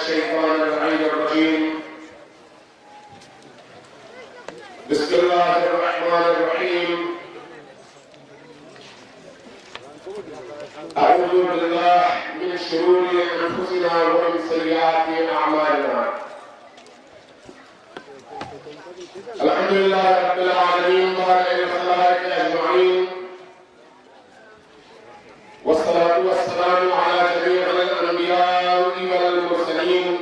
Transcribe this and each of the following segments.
الشيطان اللعين الرجيم بسم الله الرحمن الرحيم أعوذ بالله من شرور أنفسنا ومن سيئات أعمالنا الحمد لله رب العالمين بارئ الخلائق أجمعين والصلاة والسلام على جميع الأنبياء والمرسلين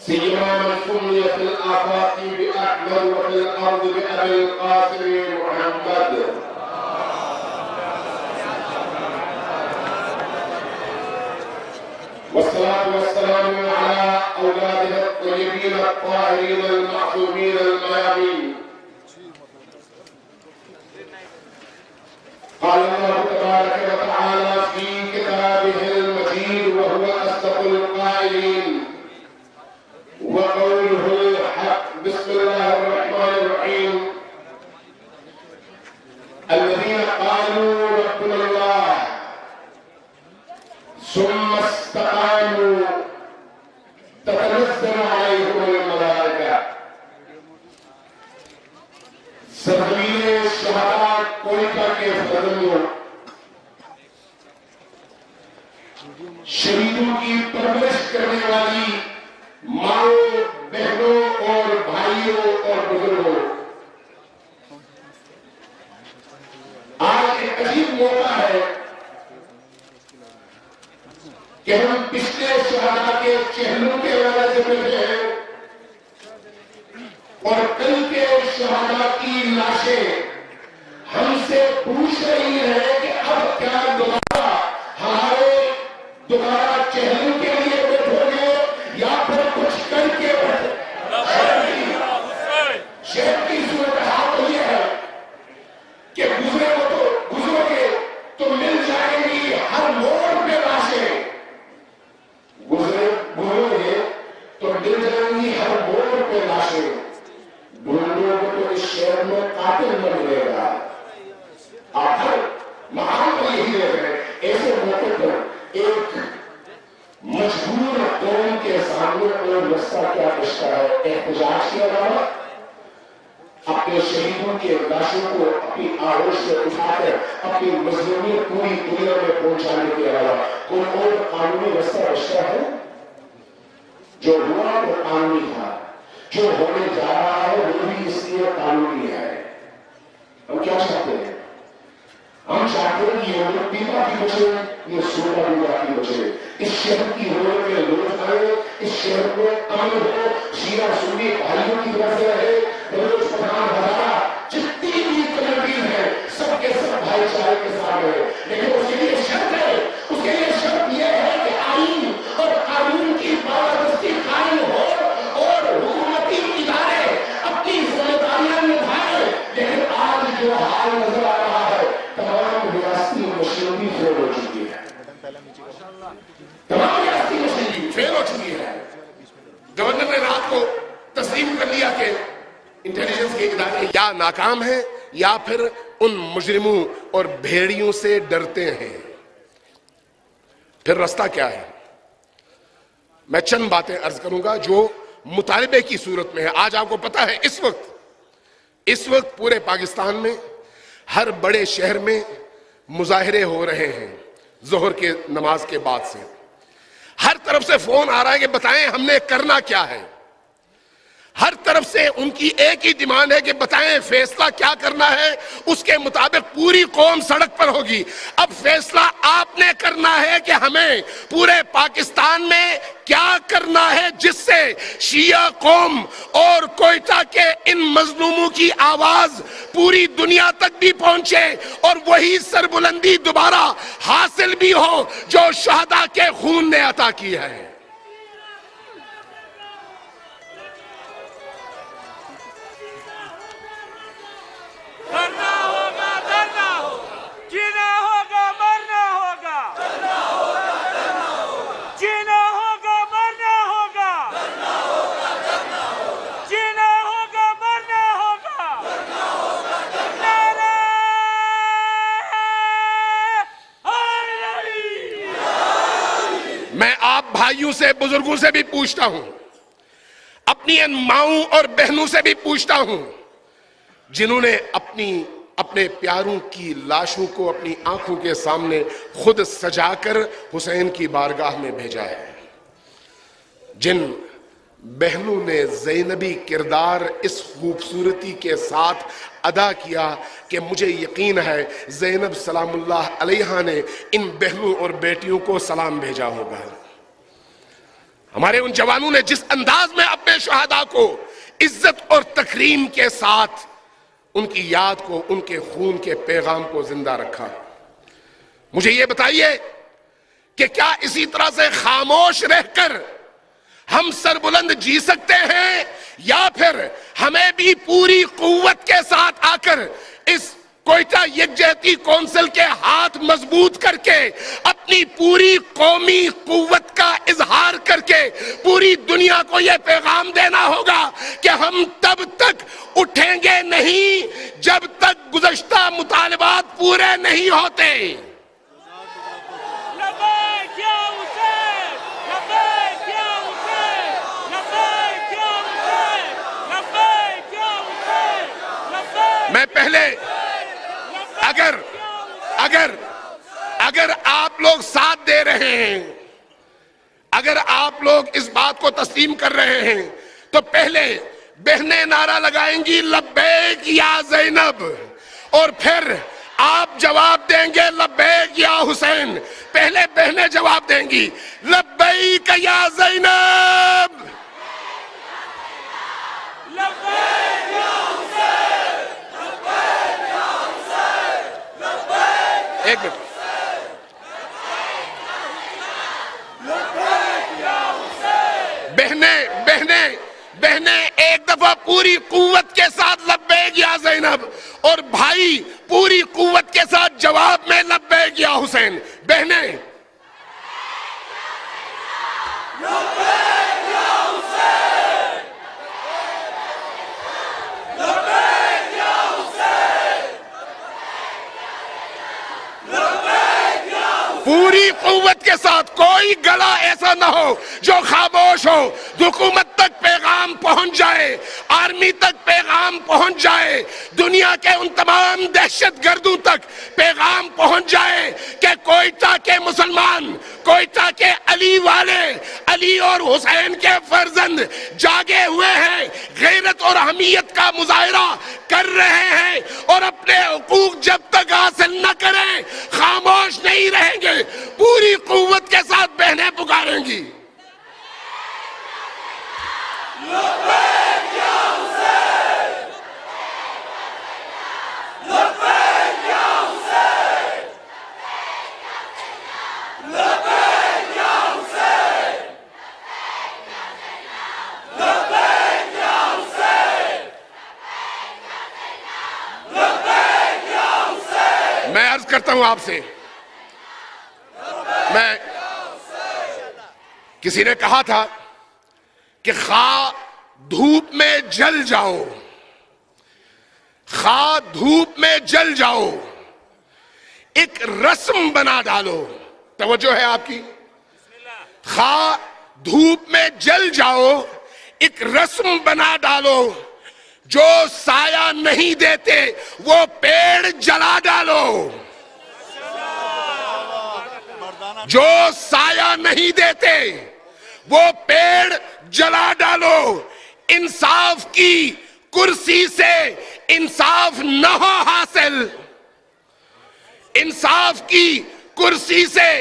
سيما من سمي في الآفاق بأحمد وفي الأرض بأبي القاسم محمد والصلاة والسلام على أولاده الطيبين الطاهرين المعصومين الميامين. قال الله تبارك وتعالى في كتابه المجيد وهو أصدق القائلين وقوله الحق. بسم الله الرحمن الرحيم. الذين قالوا ربنا الله ثم استقاموا تتنزل عليهم الملائكة. سرزمین شہداء کوئٹہ کے فرزندوں، شہیدوں کی پرورش کرنے والی ماؤں، بہنوں اور بھائیوں اور بزرگوں، آج ایک عجیب موقع ہے کہ ہم پچھلے شہداء کے چہروں کے حوالے سے ملتے ہیں اور کل کے شہداء کی لاشیں ہم سے پوچھ رہی ہیں کہ اب کیا دوبارہ ہمارے دوبارہ چہروں کے لیے بیٹھو گے یا پھر کچھ کر کے بیٹھے. شہر کی صورتحال تو یہ ہے کہ گزرو گے تو مل جائیں گی ہر موڑ پہ لاشیں. گزرو گے تو مل جائیں گی ہر موڑ پہ لاشیں. ڈھونڈو گے تو اس شہر میں قاتل نہ ملے گا. آخر محال پر یہی ہے. ایسے موقع پر ایک مجبور قوم کے سامنے کوئی رستہ کیا رشتہ ہے؟ احتجاج کے علاوہ اپنے شہیدوں کی لاشوں کو اپنی آغوش سے اٹھا کر اپنی مظلومیت پوری دنیا میں پہنچانے کے علاوہ کوئی اور قانونی رستہ رشتہ ہے؟ جو ہوا وہ قانونی تھا، جو ہونے جا رہا ہے وہ بھی اس لیے قانونی ہے. ہم کیا چاہتے ہیں؟ ہم چاہتے ہیں کہ یہ ملک بھی باقی بچے، یہ صوبہ بھی باقی بچے. اس شہر کی روڈ میں لوگ آئے، اس شہر میں امن ہو، شیعہ سنی بھائیوں کی طرف سے رہے. بلوچ پٹھان ہزارہ جتنی بھی کمیونٹیز ہیں سب کے سب بھائی چارے کے ساتھ ہیں. لیکن اس کے لیے شرط ہے، اس کے لیے شرط یہ ہے کہ آئین اور قانون کی پابندی قائم ہو اور حکومتی ادارے اپنی ذمہ داریاں نبھائیں. لیکن آج جو حال نظر آ رہا ہے تمام ریاستی مشینری فیل ہو چکی ہے. تمام ریاستی مشینری فیل ہو چکی ہے. گورنر نے رات کو تسلیم کر لیا کہ انٹیلیجنس کے ادارے یا ناکام ہیں یا پھر ان مجرموں اور بھیڑیوں سے ڈرتے ہیں. پھر رستہ کیا ہے؟ میں چند باتیں عرض کروں گا جو مطالبے کی صورت میں ہے. آج آپ کو پتا ہے اس وقت پورے پاکستان میں ہر بڑے شہر میں مظاہرے ہو رہے ہیں. ظہر کے نماز کے بعد سے ہر طرف سے فون آ رہا ہے کہ بتائیں ہم نے کرنا کیا ہے. ہر طرف سے ان کی ایک ہی ڈیمانڈ ہے کہ بتائیں فیصلہ کیا کرنا ہے، اس کے مطابق پوری قوم سڑک پر ہوگی. اب فیصلہ آپ نے کرنا ہے کہ ہمیں پورے پاکستان میں کیا کرنا ہے جس سے شیعہ قوم اور کوئٹہ کے ان مظلوموں کی آواز پوری دنیا تک بھی پہنچے اور وہی سربلندی دوبارہ حاصل بھی ہو جو شہداء کے خون نے عطا کی ہے. کرنا ہوگا، کرنا ہوگا، جینا ہوگا، مرنا ہوگا، کرنا ہوگا، کرنا ہوگا، جینا ہوگا، مرنا ہوگا، کرنا ہوگا، کرنا ہوگا، جینا ہوگا، مرنا ہوگا، کرنا ہوگا، کرنا ہوگا. نعرہ حیدری میں آپ بھائیوں سے بزرگوں سے بھی پوچھتا ہوں، اپنی ان ماؤں اور بہنوں سے بھی پوچھتا ہوں جنہوں نے اپنے پیاروں کی لاشوں کو اپنی آنکھوں کے سامنے خود سجا کر حسین کی بارگاہ میں بھیجا ہے، جن بہنوں نے زینبی کردار اس خوبصورتی کے ساتھ ادا کیا کہ مجھے یقین ہے زینب سلام اللہ علیہا نے ان بہنوں اور بیٹیوں کو سلام بھیجا ہوگا۔ ہمارے ان جوانوں نے جس انداز میں اپنے شہداء کو عزت اور تکریم کے ساتھ ان کی یاد کو، ان کے خون کے پیغام کو زندہ رکھا، مجھے یہ بتائیے کہ کیا اسی طرح سے خاموش رہ کر ہم سربلند جی سکتے ہیں، یا پھر ہمیں بھی پوری قوت کے ساتھ آ کر اس کوئٹہ یکجہتی کونسل کے ہاتھ مضبوط کر کے اپنی پوری قومی قوت کا اظہار کر کے پوری دنیا کو یہ پیغام دینا ہوگا کہ ہم تب تک اٹھیں گے نہیں جب تک گزشتہ مطالبات پورے نہیں ہوتے۔ لبیک یا حسین، لبیک یا حسین، لبیک یا حسین، لبیک یا حسین، لبیک۔ میں پہلے اگر آپ لوگ ساتھ دے رہے ہیں، اگر آپ لوگ اس بات کو تسلیم کر رہے ہیں تو پہلے بہنیں نعرہ لگائیں گی لبیک یا زینب، اور پھر آپ جواب دیں گے لبیک یا حسین۔ پہلے بہنیں جواب دیں گی لبیک یا زینب، لبیک یا حسین، لبیک یا حسین، لبیک ایک منٹ، یا حسین۔ بہنیں ایک دفعہ پوری قوت کے ساتھ لبیک یا زینب، اور بھائی پوری قوت کے ساتھ جواب میں لبیک یا حسین۔ بہنیں لبیک یا حسین، لبیک یا حسین، لبیک یا حسین۔ پوری قوت کے ساتھ، کوئی گلا ایسا نہ ہو جو خاموش ہو، حکومت تک پیغام پہنچ جائے، آرمی تک پیغام پہنچ جائے، دنیا کے ان تمام دہشت گردوں تک پیغام پہنچ جائے کہ کوئٹہ کے مسلمان، کوئٹہ کے علی والے، علی اور حسین کے فرزند جاگے ہوئے ہیں، غیرت اور حمیت کا مظاہرہ کر رہے ہیں، اور اپنے حقوق جب تک حاصل نہ کریں خاموش نہیں رہیں گے۔ پوری قوت کے ساتھ بہنیں پکاریں گی لبیک یا حسین، لبیک یا حسین، لبیک یا حسین، لبیک یا حسین، لبیک یا حسین۔ میں عرض کرتا ہوں آپ سے، کسی نے کہا تھا کہ خواہ دھوپ میں جل جاؤ، خواہ دھوپ میں جل جاؤ، ایک رسم بنا ڈالو۔ توجہ ہے آپ کی؟ خواہ دھوپ میں جل جاؤ، ایک رسم بنا ڈالو، جو سایہ نہیں دیتے وہ پیڑ جلا ڈالو، جو سایہ نہیں دیتے وہ پیڑ جلا ڈالو۔ انصاف کی کرسی سے انصاف نہ ہو حاصل، انصاف کی کرسی سے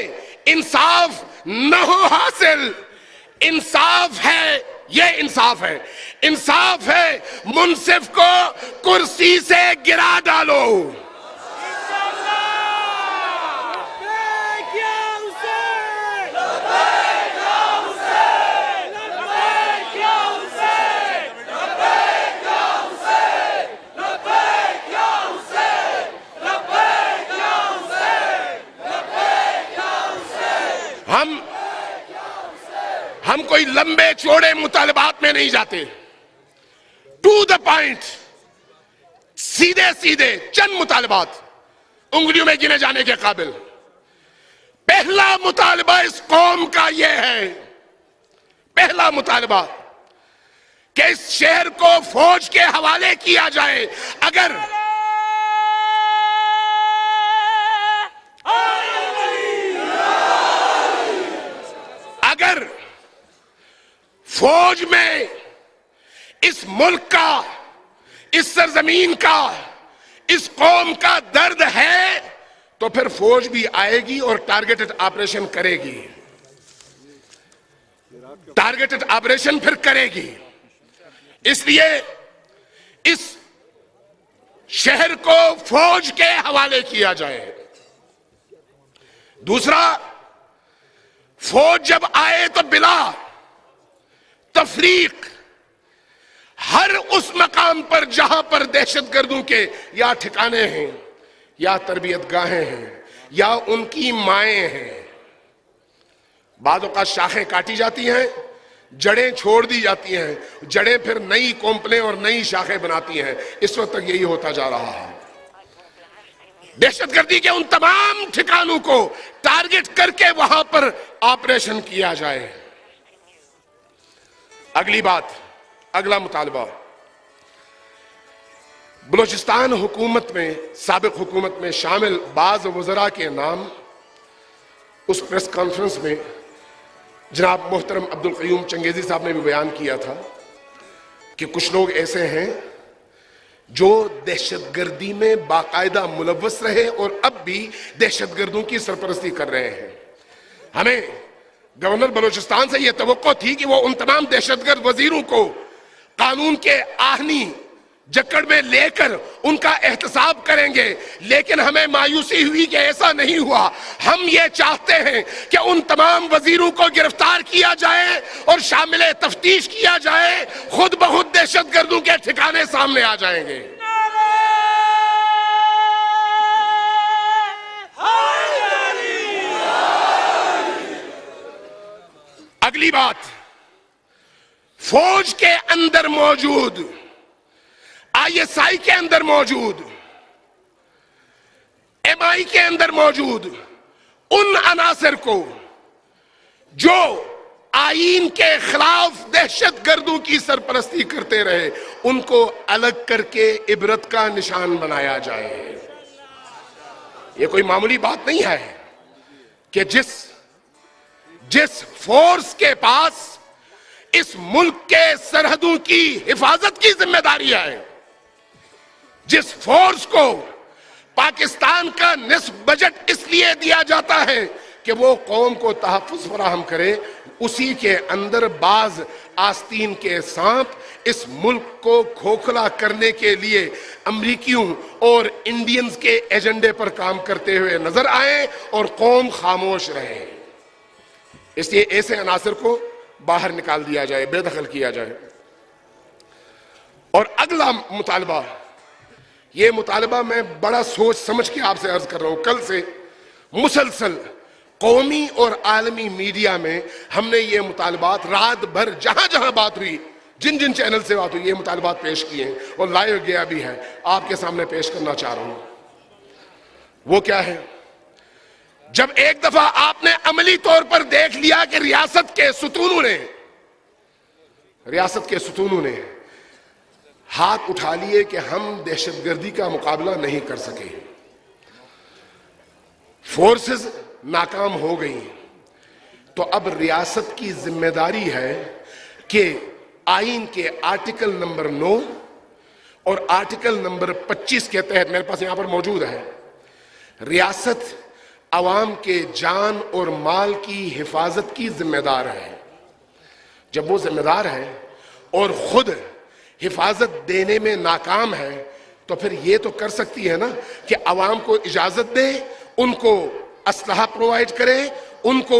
انصاف نہ ہو حاصل۔ انصاف ہے، یہ انصاف ہے، انصاف ہے منصف کو کرسی سے گرا ڈالو۔ لبیک یا حسین، لبیک یا حسین، لبیک یا حسین، لبیک یا حسین، لبیک یا حسین، لبیک یا حسین، لبیک یا حسین۔ ہم کوئی لمبے چوڑے مطالبات میں نہیں جاتے، ٹو دا پوائنٹ، سیدھے سیدھے چند مطالبات انگلیوں میں گنے جانے کے قابل۔ پہلا مطالبہ اس قوم کا یہ ہے، پہلا مطالبہ کہ اس شہر کو فوج کے حوالے کیا جائے۔ اگر فوج میں اس ملک کا، اس سرزمین کا، اس قوم کا درد ہے تو پھر فوج بھی آئے گی اور ٹارگیٹڈ آپریشن کرے گی، ٹارگیٹڈ آپریشن پھر کرے گی۔ اس لیے اس شہر کو فوج کے حوالے کیا جائے۔ دوسرا، فوج جب آئے تو بلا تفریق ہر اس مقام پر جہاں پر دہشت گردوں کے یا ٹھکانے ہیں یا تربیت گاہیں ہیں یا ان کی مائیں ہیں، بعض اوقات شاخیں کاٹی جاتی ہیں، جڑیں چھوڑ دی جاتی ہیں، جڑیں پھر نئی کونپلیں اور نئی شاخیں بناتی ہیں۔ اس وقت تک یہی ہوتا جا رہا ہے۔ دہشت گردی کے ان تمام ٹھکانوں کو ٹارگٹ کر کے وہاں پر آپریشن کیا جائے۔ اگلی بات، اگلا مطالبہ، بلوچستان حکومت میں، سابق حکومت میں شامل بعض وزراء کے نام اس پریس کانفرنس میں جناب محترم عبدالقیوم چنگیزی صاحب نے بھی بیان کیا تھا کہ کچھ لوگ ایسے ہیں جو دہشت گردی میں باقاعدہ ملوث رہے اور اب بھی دہشت گردوں کی سرپرستی کر رہے ہیں۔ ہمیں گورنر بلوچستان سے یہ توقع تھی کہ وہ ان تمام دہشت گرد وزیروں کو قانون کے آہنی جکڑ میں لے کر ان کا احتساب کریں گے، لیکن ہمیں مایوسی ہوئی کہ ایسا نہیں ہوا۔ ہم یہ چاہتے ہیں کہ ان تمام وزیروں کو گرفتار کیا جائے اور شامل تفتیش کیا جائے، خود بخود دہشت گردوں کے ٹھکانے سامنے آ جائیں گے۔ اگلی بات، فوج کے اندر موجود، آئی ایس آئی کے اندر موجود، ایم آئی کے اندر موجود ان عناصر کو جو آئین کے خلاف دہشت گردوں کی سرپرستی کرتے رہے، ان کو الگ کر کے عبرت کا نشان بنایا جائے۔ یہ کوئی معمولی بات نہیں ہے کہ جس فورس کے پاس اس ملک کے سرحدوں کی حفاظت کی ذمہ داری ہے، جس فورس کو پاکستان کا نصف بجٹ اس لیے دیا جاتا ہے کہ وہ قوم کو تحفظ فراہم کرے، اسی کے اندر بعض آستین کے سانپ اس ملک کو کھوکھلا کرنے کے لیے امریکیوں اور انڈینز کے ایجنڈے پر کام کرتے ہوئے نظر آئیں اور قوم خاموش رہے۔ اس لیے ایسے عناصر کو باہر نکال دیا جائے، بے دخل کیا جائے۔ اور اگلا مطالبہ، یہ مطالبہ میں بڑا سوچ سمجھ کے آپ سے عرض کر رہا ہوں۔ کل سے مسلسل قومی اور عالمی میڈیا میں ہم نے یہ مطالبات رات بھر جہاں جہاں بات ہوئی، جن جن چینل سے بات ہوئی، یہ مطالبات پیش کیے ہیں اور لائیو گیا بھی ہے، آپ کے سامنے پیش کرنا چاہ رہا ہوں۔ وہ کیا ہے؟ جب ایک دفعہ آپ نے عملی طور پر دیکھ لیا کہ ریاست کے ستونوں نے ہاتھ اٹھا لیے کہ ہم دہشت گردی کا مقابلہ نہیں کر سکے، فورسز ناکام ہو گئی، تو اب ریاست کی ذمہ داری ہے کہ آئین کے آرٹیکل نمبر 9 اور آرٹیکل نمبر 25 کے تحت، میرے پاس یہاں پر موجود ہے، ریاست عوام کے جان اور مال کی حفاظت کی ذمہ دار ہے۔ جب وہ ذمہ دار ہے اور خود حفاظت دینے میں ناکام ہے تو پھر یہ تو کر سکتی ہے نا کہ عوام کو اجازت دے، ان کو اسلحہ پرووائڈ کرے، ان کو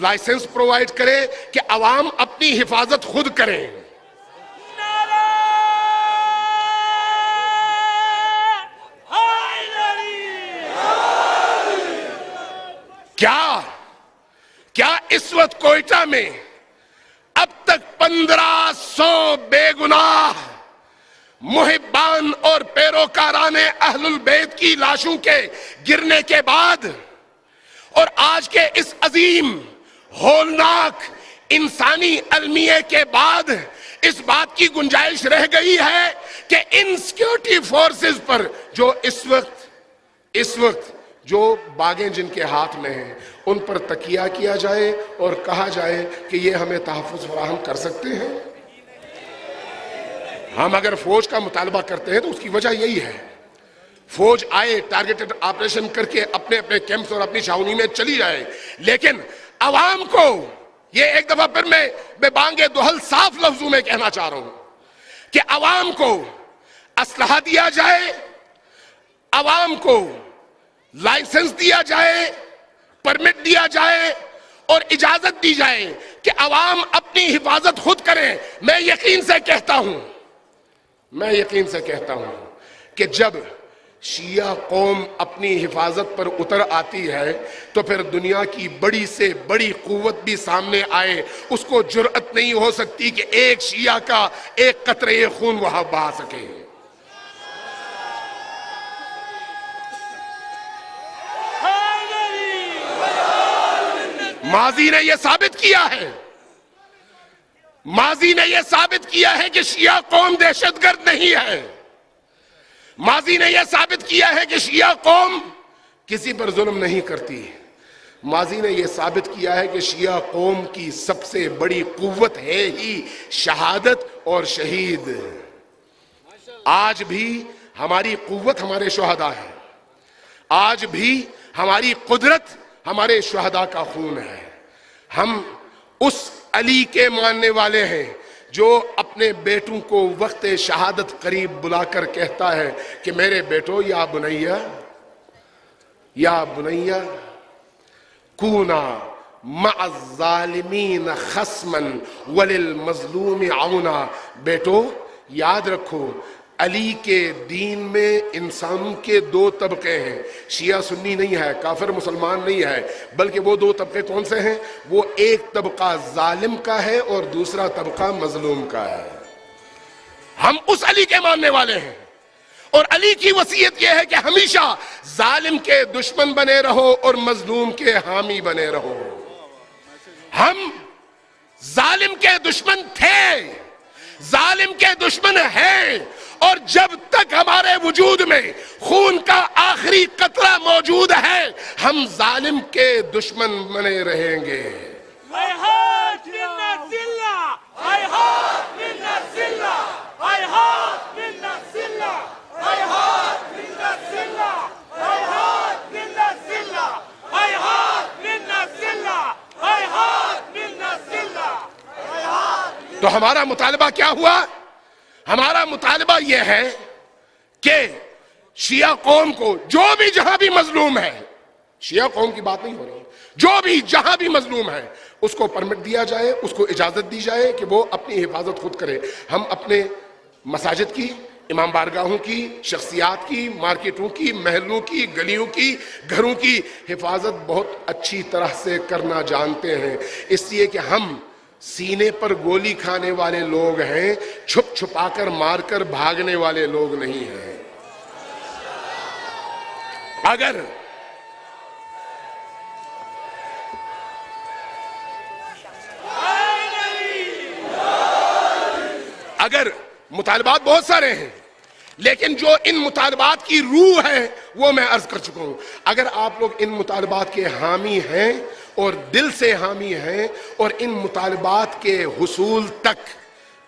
لائسنس پرووائڈ کرے کہ عوام اپنی حفاظت خود کریں۔ کیا اس وقت کوئٹہ میں اب تک 1500 بے گناہ محبان اور پیروکاران اہل البیت کی لاشوں کے گرنے کے بعد اور آج کے اس عظیم ہولناک انسانی المیے کے بعد اس بات کی گنجائش رہ گئی ہے کہ ان سیکیورٹی فورسز پر جو اس وقت جو باغیں جن کے ہاتھ میں ہیں ان پر تکیہ کیا جائے اور کہا جائے کہ یہ ہمیں تحفظ فراہم کر سکتے ہیں. ہم اگر فوج کا مطالبہ کرتے ہیں تو اس کی وجہ یہی ہے. فوج آئے ٹارگیٹڈ آپریشن کر کے اپنے اپنے کیمپس اور اپنی چھاونی میں چلی جائے, لیکن عوام کو یہ ایک دفعہ پھر میں بانگے دہل صاف لفظوں میں کہنا چاہ رہا ہوں کہ عوام کو اسلحہ دیا جائے, عوام کو لائسنس دیا جائے, پرمٹ دیا جائے اور اجازت دی جائے کہ عوام اپنی حفاظت خود کریں. میں یقین سے کہتا ہوں کہ جب شیعہ قوم اپنی حفاظت پر اتر آتی ہے تو پھر دنیا کی بڑی سے بڑی قوت بھی سامنے آئے, اس کو جرأت نہیں ہو سکتی کہ ایک شیعہ کا ایک قطرے خون وہاں بہا سکے. ماضی نے یہ ثابت کیا ہے کہ شیعہ قوم دہشت گرد نہیں ہے. ماضی نے یہ ثابت کیا ہے کہ شیعہ قوم کسی پر ظلم نہیں کرتی. ماضی نے یہ ثابت کیا ہے کہ شیعہ قوم کی سب سے بڑی قوت ہے ہی شہادت اور شہید. آج بھی ہماری قوت ہمارے شہداء ہے, آج بھی ہماری قدرت ہمارے شہداء کا خون ہے. ہم اس علی کے ماننے والے ہیں جو اپنے بیٹوں کو وقت شہادت قریب بلا کر کہتا ہے کہ میرے بیٹو یا بنیا کونا مع الظالمین خصما وللمظلوم عونا. بیٹو یاد رکھو علی کے دین میں انسانوں کے دو طبقے ہیں, شیعہ سنی نہیں ہے, کافر مسلمان نہیں ہے, بلکہ وہ دو طبقے کون سے ہیں؟ وہ ایک طبقہ ظالم کا ہے اور دوسرا طبقہ مظلوم کا ہے. ہم اس علی کے ماننے والے ہیں اور علی کی وصیت یہ ہے کہ ہمیشہ ظالم کے دشمن بنے رہو اور مظلوم کے حامی بنے رہو. ہم ظالم کے دشمن تھے, ظالم کے دشمن ہیں, اور جب تک ہمارے وجود میں خون کا آخری قطرہ موجود ہے ہم ظالم کے دشمن بنے رہیں گے. تو ہمارا مطالبہ کیا ہوا؟ ہمارا مطالبہ یہ ہے کہ شیعہ قوم کو جو بھی جہاں بھی مظلوم ہے, شیعہ قوم کی بات نہیں ہو رہی, جو بھی جہاں بھی مظلوم ہے اس کو پرمٹ دیا جائے, اس کو اجازت دی جائے کہ وہ اپنی حفاظت خود کرے. ہم اپنے مساجد کی, امام بارگاہوں کی, شخصیات کی, مارکیٹوں کی, محلوں کی, گلیوں کی, گھروں کی حفاظت بہت اچھی طرح سے کرنا جانتے ہیں, اس لیے کہ ہم سینے پر گولی کھانے والے لوگ ہیں, چھپ چھپا کر مار کر بھاگنے والے لوگ نہیں ہیں. اگر مطالبات بہت سارے ہیں لیکن جو ان مطالبات کی روح ہے وہ میں عرض کر چکا ہوں. اگر آپ لوگ ان مطالبات کے حامی ہیں اور دل سے حامی ہیں اور ان مطالبات کے حصول تک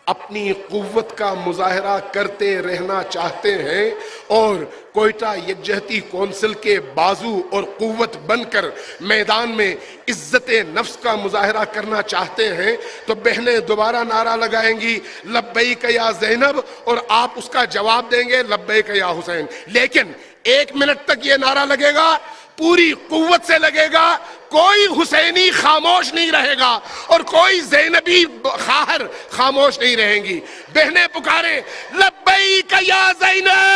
اپنی قوت کا مظاہرہ کرتے رہنا چاہتے ہیں اور کوئٹہ یکجہتی کونسل کے بازو اور قوت بن کر میدان میں عزت نفس کا مظاہرہ کرنا چاہتے ہیں تو بہنیں دوبارہ نعرہ لگائیں گی لبیک یا زینب, اور آپ اس کا جواب دیں گے لبیک یا حسین. لیکن 1 منٹ تک یہ نعرہ لگے گا, پوری قوت سے لگے گا, کوئی حسینی خاموش نہیں رہے گا اور کوئی زینبی خواہر خاموش نہیں رہیں گی. بہنیں پکاریں لبیک یا زینب.